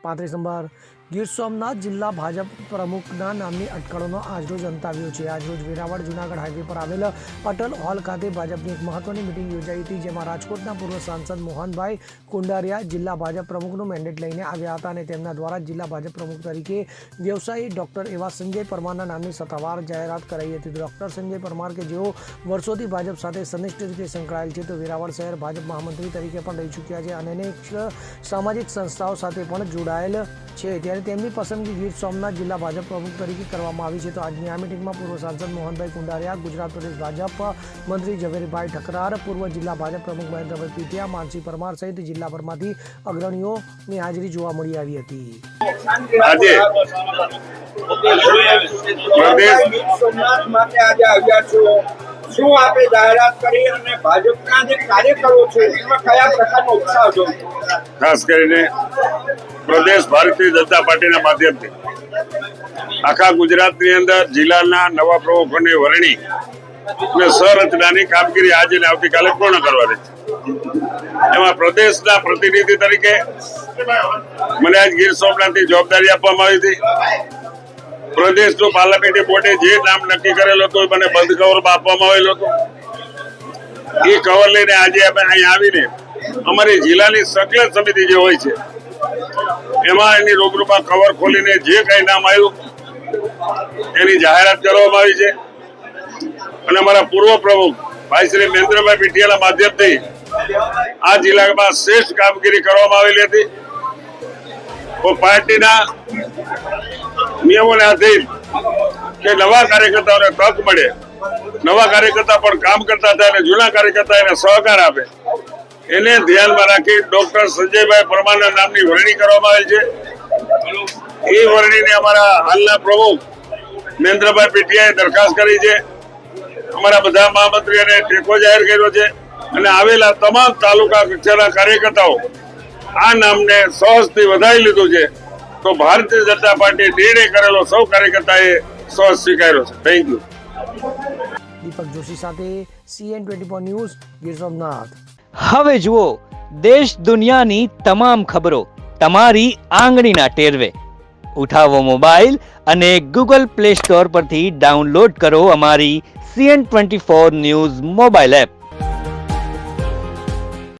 35 number Gir Somnath જિલ્લા ભાજપ પ્રમુખના નામની અટકળોનો આજરોજ અંત આવ્યો છે। આજરોજ વેરાવળ જૂનાગઢ હાઈવે પર આવેલ અટલ હોલ ખાતે ભાજપની એક મહત્વની મિટિંગ યોજાઈ હતી, જેમાં રાજકોટના પૂર્વ સાંસદ મોહનભાઈ કુંડારિયા જિલ્લા ભાજપ પ્રમુખનું મેન્ડેટ લઈને આવ્યા હતા અને તેમના દ્વારા જિલ્લા ભાજપ પ્રમુખ તરીકે વ્યવસાયી ડોક્ટર એવા સંજય પરમારના નામની સત્તાવાર જાહેરાત કરાઈ હતી। ડોક્ટર સંજય પરમાર કે જેઓ વર્ષોથી ભાજપ સાથે ઘનિષ્ઠ રીતે સંકળાયેલ છે, તો વેરાવળ શહેર ભાજપ મહામંત્રી તરીકે પણ રહી ચૂક્યા છે અને અનેક સામાજિક સંસ્થાઓ સાથે પણ જોડાયેલ છે। ત્યારે તેમની પસંદગી ગીર સોમનાથ જિલ્લા ભાજપ પ્રમુખ તરીકે કરવામાં આવી છે। તો આજની આ મિટિંગમાં પૂર્વ સાંસદ મોહનભાઈ કુંડારિયા, ગુજરાત પ્રદેશ ભાજપ મંત્રી ઝવેરભાઈ ઠકરાર, પૂર્વ જિલ્લા ભાજપ પ્રમુખ મહેન્દ્રભાઈ પીટિયા, માનસી પરમાર સહિત જિલ્લાભરમાંથી અગ્રણીઓની હાજરી જોવા મળી આવી હતી। આજે શું આપે જાહેરાત કરી અને ભાજપના જે કાર્યકરો છે એમાં કયા પ્રકારનો ઉત્સાહ જોયો? ખાસ કરીને પ્રદેશ ભારતીય જનતા પાર્ટીના માધ્યમથી આખા ગુજરાતની અંદર જિલ્લાના નવા પ્રમુખોની વરણી અને સંરચનાની કામગીરી આજે ને આવતીકાલે પૂર્ણ કરવાની છે। એમાં પ્રદેશના પ્રતિનિધિ તરીકે મને આજ ગીર સોમનાથની જવાબદારી આપવામાં આવી હતી। પ્રદેશનું પાર્લામેન્ટરી બોર્ડે જે નામ નક્કી કરેલું હતું મને બંધ કવરમાં આપવામાં આવેલું હતું। એ કવર લઈને આજે અમે અહીં આવીને અમારી જિલ્લાની સંકલન સમિતિ જે હોય છે એમાં એની રૂબરૂમાં કવર ખોલીને જે કઈ નામ આવ્યું એની જાહેરાત કરવામાં આવી છે અને અમારા પૂર્વ પ્રમુખ ભાઈ શ્રી મહેન્દ્રભાઈ પીટિયાના માધ્યમથી આ જિલ્લામાં શ્રેષ્ઠ કામગીરી કરવામાં આવેલી હતી। તો પાર્ટીના નિયમોને આધીન કે નવા કાર્યકર્તાઓને તક મળે, નવા કાર્યકર્તા પણ કામ કરતા થાય અને જૂના કાર્યકર્તા એને સહકાર આપે, એને ધ્યાનમાં રાખી ડોક્ટર સંજયભાઈ પરમારના નામની વરણી કરવામાં આવી છે। એ વરણીને અમારા હાલના પ્રમુખ મહેન્દ્રભાઈ પીટિયાએ દરખાસ્ત કરી છે। અમારા બધા મહામંત્રીઓને ટેકો જાહેર કર્યો છે અને આવેલા તમામ તાલુકા કક્ષાના કાર્યકર્તાઓ આ નામને સહજથી વધાવી લીધું છે। તો ભારતીય જનતા પાર્ટી નિર્ણય કરેલો સૌ કાર્યકર્તાએ સહજ સ્વીકાર્યો છે। Thank you. દીપક જોશી સાથે CN24 ન્યૂઝ, ગીર સોમનાથ। હવે જુઓ દેશ દુનિયાની તમામ ખબરો તમારી આંગળીના ટેરવે। ઉઠાવો મોબાઈલ અને ગૂગલ પ્લે સ્ટોર પરથી ડાઉનલોડ કરો અમારી CN24 ન્યૂઝ મોબાઈલ એપ।